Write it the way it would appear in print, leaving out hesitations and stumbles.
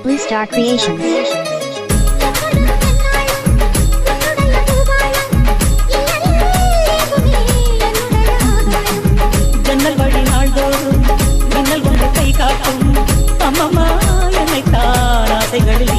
Blue Star Creations. ஜன்னல் வழி நாள்தோறும் மின்னல் கொண்டு கை காட்டும் அம்மம்மா என்னை தான் ஆசைகளில்